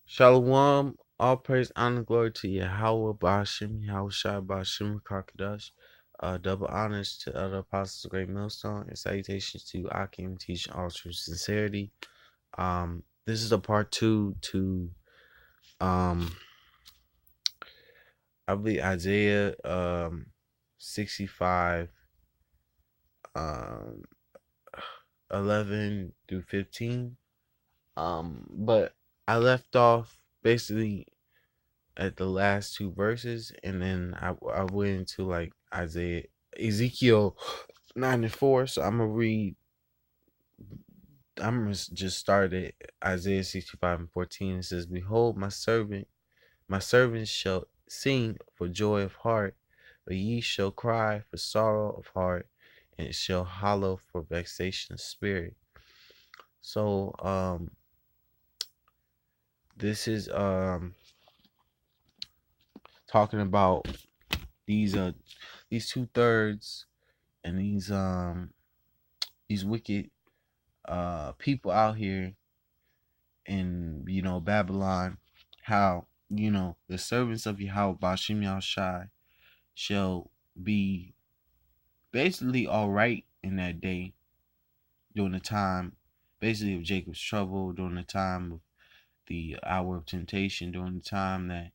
Shalom, all praise, honor, glory to Yahweh, Bashim, Yahweh Shai, Bashim, Kakadash. Double honors to other apostles of Great Millstone, and salutations to Akim, teaching all true sincerity. This is a part two to, um, I believe Isaiah, 65, um, 11 through 15. But I left off basically at the last two verses, and then I went into like Ezekiel 9 and 4. So I'm gonna read. I'm gonna just start at Isaiah 65 and 14. It says, "Behold, my servants shall sing for joy of heart, but ye shall cry for sorrow of heart, and it shall hollow for vexation of spirit." So this is talking about these these 2/3 and these wicked people out here in Babylon, how the servants of Yahweh Bashim Yahushai shall be basically all right in that day, during the time basically of Jacob's trouble, during the time of the hour of temptation, during the time that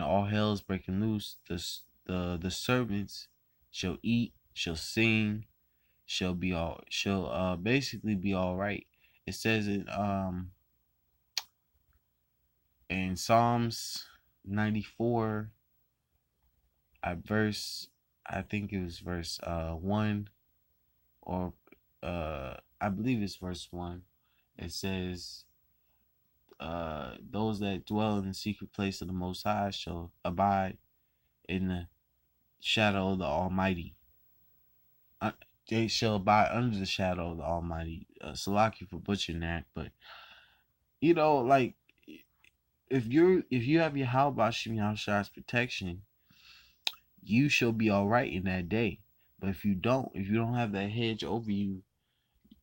all hell's breaking loose. The servants shall eat, shall sing, shall basically be all right. It says in Psalms 94 at verse, I think it was verse 1, or I believe it's verse 1. It says, those that dwell in the secret place of the Most High shall abide in the shadow of the Almighty. Uh, they shall abide under the shadow of the Almighty. Salaki for butchering that, but like, if you have your Bashim Yahshua's protection, you shall be all right in that day. But if you don't have that hedge over you,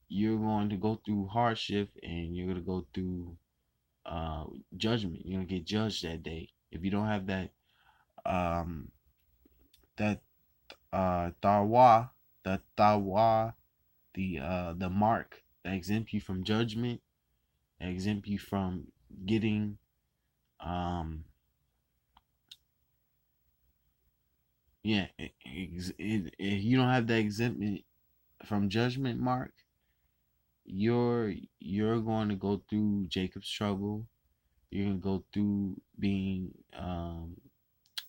you're going to go through hardship, and you're going to go through judgment. You're going to get judged that day. If you don't have that um that tawa, the mark that exempt you from judgment, that exempt you from getting yeah, if you don't have that exemption from judgment mark, you're going to go through Jacob's trouble. You're gonna go through being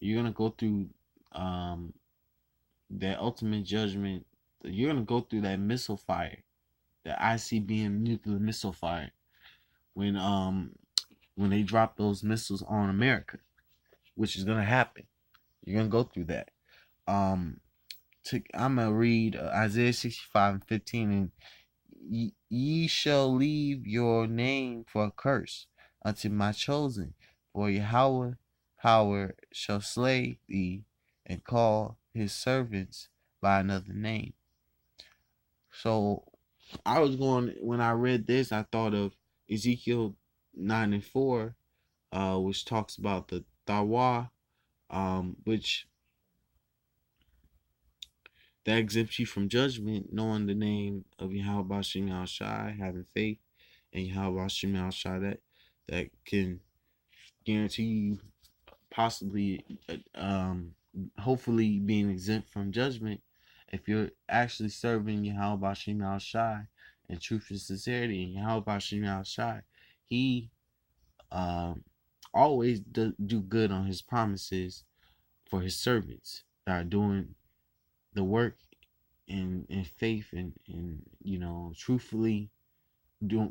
you're gonna go through um that ultimate judgment. You're gonna go through that missile fire, the ICBM nuclear missile fire, when they drop those missiles on America, which is gonna happen. You're gonna go through that. Um, I'm gonna read Isaiah 65 and 15, and ye shall leave your name for a curse unto my chosen, for Yahweh power shall slay thee, and call his servants by another name. So when I read this, I thought of Ezekiel 9 and 4, which talks about the Tawa, which that exempts you from judgment, knowing the name of Yahweh Bashim Yahushai, having faith in Yahweh Bashim Yahushai, that can guarantee you possibly, hopefully, being exempt from judgment if you're actually serving Yahweh Bashim Yahushai in truth and sincerity. And Yahweh Bashim Yahushai, he always do good on his promises for his servants that are doing the work in faith, and truthfully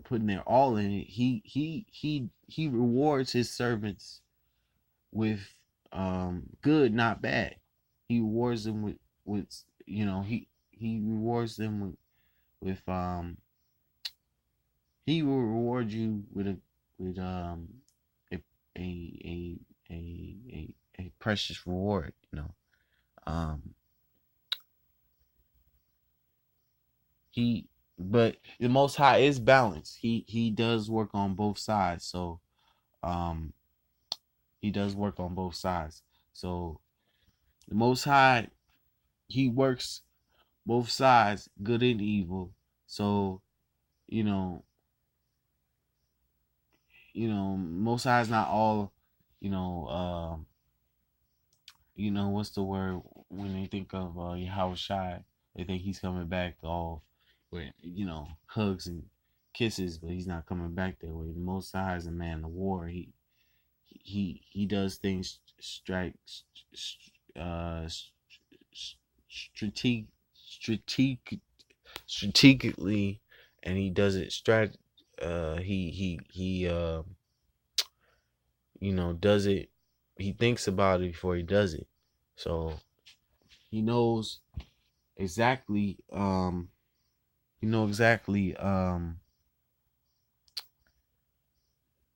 putting their all in it. He rewards his servants with good, not bad. He rewards them with he rewards them with he will reward you with a a a precious reward. um But the Most High is balanced. He does work on both sides. So um he does work on both sides. So the Most High, he works both sides, good and evil. So you know, Most High is not all, you know, what's the word when they think of Yahweh Shai? They think he's coming back all with, hugs and kisses, but he's not coming back that way. The Most High is a man of war. He does things uh strategic strategic strategically, and he does it does it. He thinks about it before he does it, so he knows exactly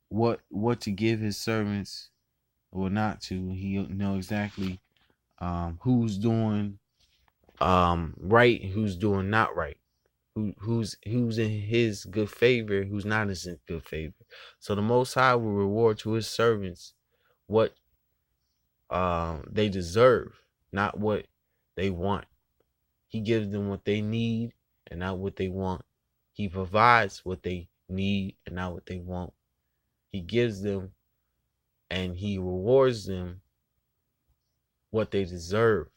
what to give his servants or not to. He know exactly who's doing right, who's doing not right, who's in his good favor, who's not in his good favor. So the Most High will reward to his servants what they deserve, not what they want. He gives them what they need and not what they want. He provides what they need and not what they want. He gives them and he rewards them what they deserve,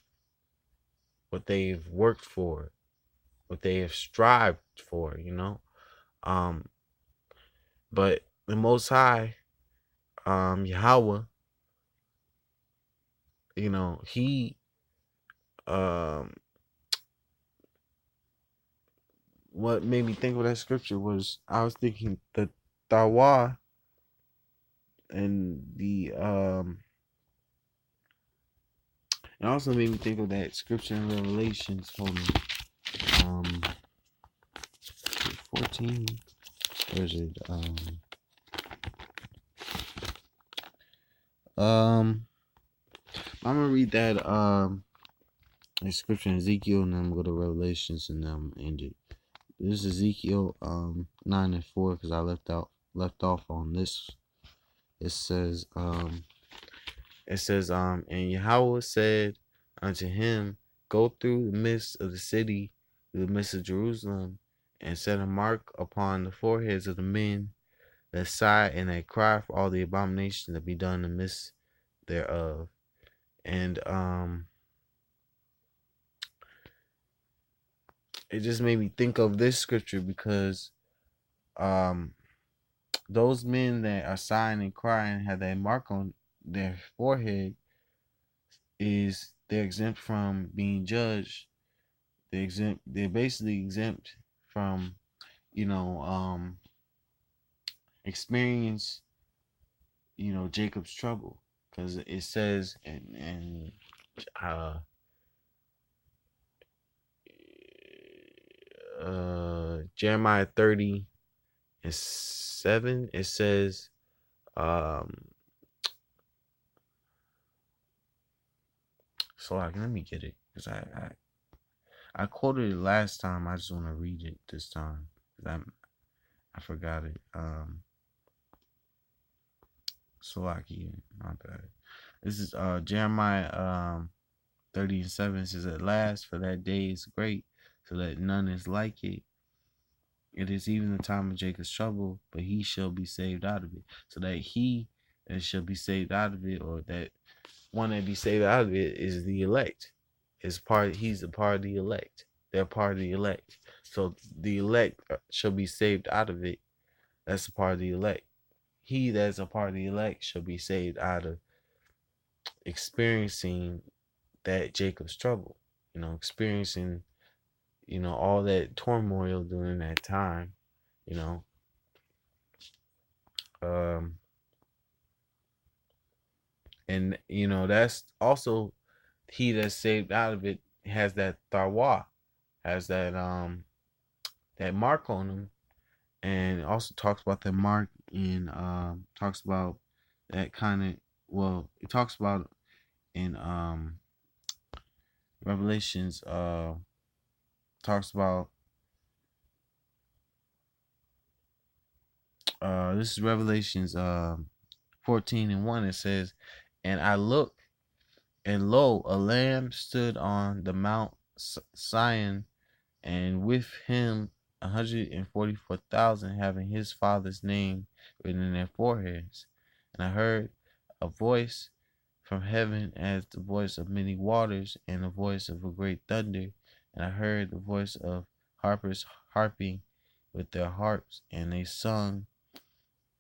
what they've worked for, what they have strived for, But the Most High, Yahweh, he what made me think of that scripture was I was thinking the Tawa and it also made me think of that scripture in Revelations. Hold on. 14. Where is it? I'm gonna read that scripture in Ezekiel, and then I'm gonna go to Revelations, and then I'm gonna end it. This is Ezekiel 9 and 4, because I left off on this. It says and Yahweh said unto him, go through the midst of the city, through the midst of Jerusalem, and set a mark upon the foreheads of the men that sigh and that cry for all the abominations that be done in the midst thereof. And it just made me think of this scripture because those men that are sighing and crying, have that mark on their forehead, they're exempt from being judged. They're basically exempt from, experience, Jacob's trouble, because it says in Jeremiah 30:7, it says, so let me get it, because I quoted it last time. I just want to read it this time, because I forgot it. Slovakia, my bad. This is Jeremiah 30:7. It says, at last, for that day is great, so that none is like it. It is even the time of Jacob's trouble, but he shall be saved out of it. So that he that shall be saved out of it, or that one that be saved out of it, is the elect. He's a part of the elect. They're part of the elect. So the elect shall be saved out of it. That's a part of the elect. He that's a part of the elect shall be saved out of experiencing that Jacob's trouble. Experiencing, all that turmoil during that time. And that's also, he that's saved out of it has that Tharwa, has that mark on him, and it also talks about that mark in talks about that kind of, well, it talks about in Revelations, talks about this is Revelations 14:1, it says, "And I looked, and lo, a lamb stood on the Mount Sion, and with him 144,000, having his father's name written in their foreheads. And I heard a voice from heaven as the voice of many waters, and the voice of a great thunder. And I heard the voice of harpers harping with their harps, and they sung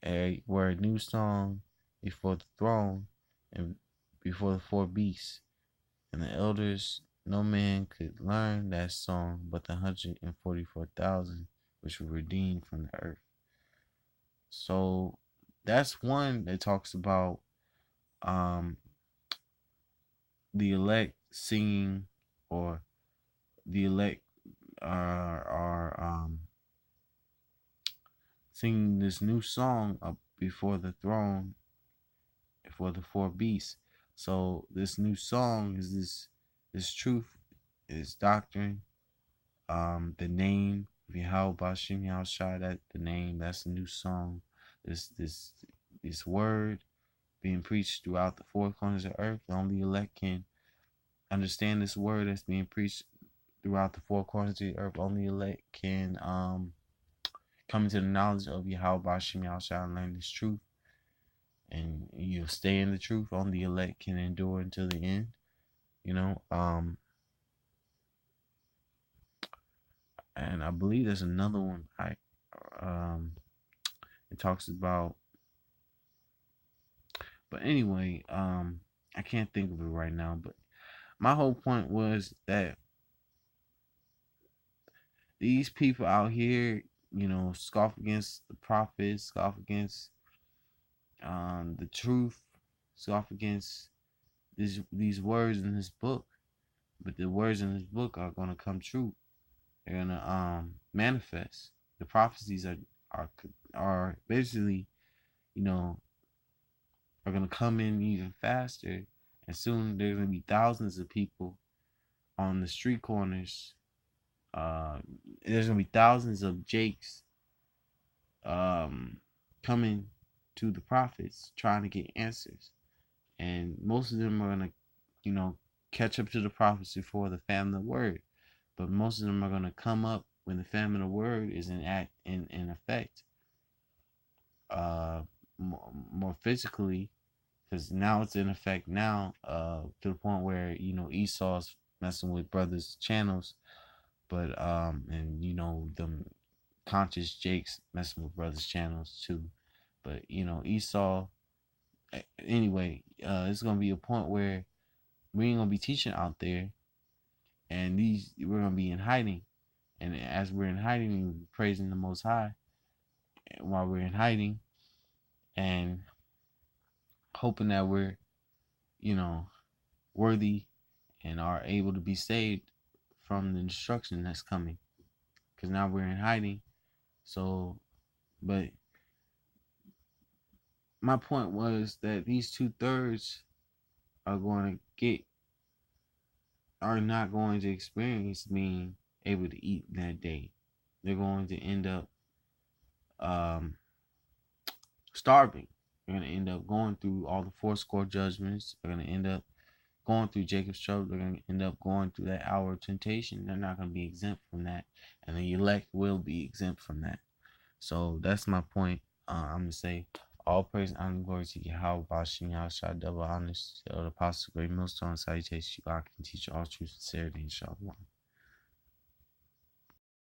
a new song before the throne and before the four beasts. And the elders, no man could learn that song but the 144,000 which were redeemed from the earth." So that's one that talks about the elect singing, or the elect are singing this new song up before the throne, before the four beasts. So this new song is this truth, is doctrine, the name of Yahweh Bashim Yahushua, that the name, that's the new song. This word being preached throughout the four corners of the earth. Only elect can understand this word that's being preached throughout the four corners of the earth. Only elect can come into the knowledge of Yahweh Bashim Yahushua and learn this truth. And you stay in the truth. Only elect can endure until the end. And I believe there's another one. It talks about, but anyway, I can't think of it right now. But my whole point was that these people out here, scoff against the prophets, scoff against the truth, scoff against these words in this book. But the words in this book are going to come true. They're going to manifest. The prophecies are basically, are going to come in even faster. And soon there's going to be thousands of people on the street corners. There's going to be thousands of Jakes coming to the prophets trying to get answers. And most of them are going to, catch up to the prophets before the famine of the word. But most of them are going to come up when the famine of the word is in effect. More physically, because now it's in effect now, to the point where Esau's messing with brothers' channels, but and them conscious Jakes messing with brothers' channels too. But Esau, anyway, it's gonna be a point where we ain't gonna be teaching out there, and we're gonna be in hiding, and as we're in hiding, we're praising the Most High while we're in hiding, and hoping that we're worthy and are able to be saved from the destruction that's coming, because now we're in hiding. So, but my point was that these 2/3 are not going to experience being able to eat that day. They're going to end up starving. They're going to end up going through all the 40 judgments. They're going to end up going through Jacob's trouble. They're going to end up going through that hour of temptation. They're not going to be exempt from that. And the elect will be exempt from that. So that's my point. I'm going to say, all praise and honor and glory to Yahweh, Bashim, Yahushua, double honors to the Apostle, great millstone, salutations, God can teach all truth, sincerity, and shalom.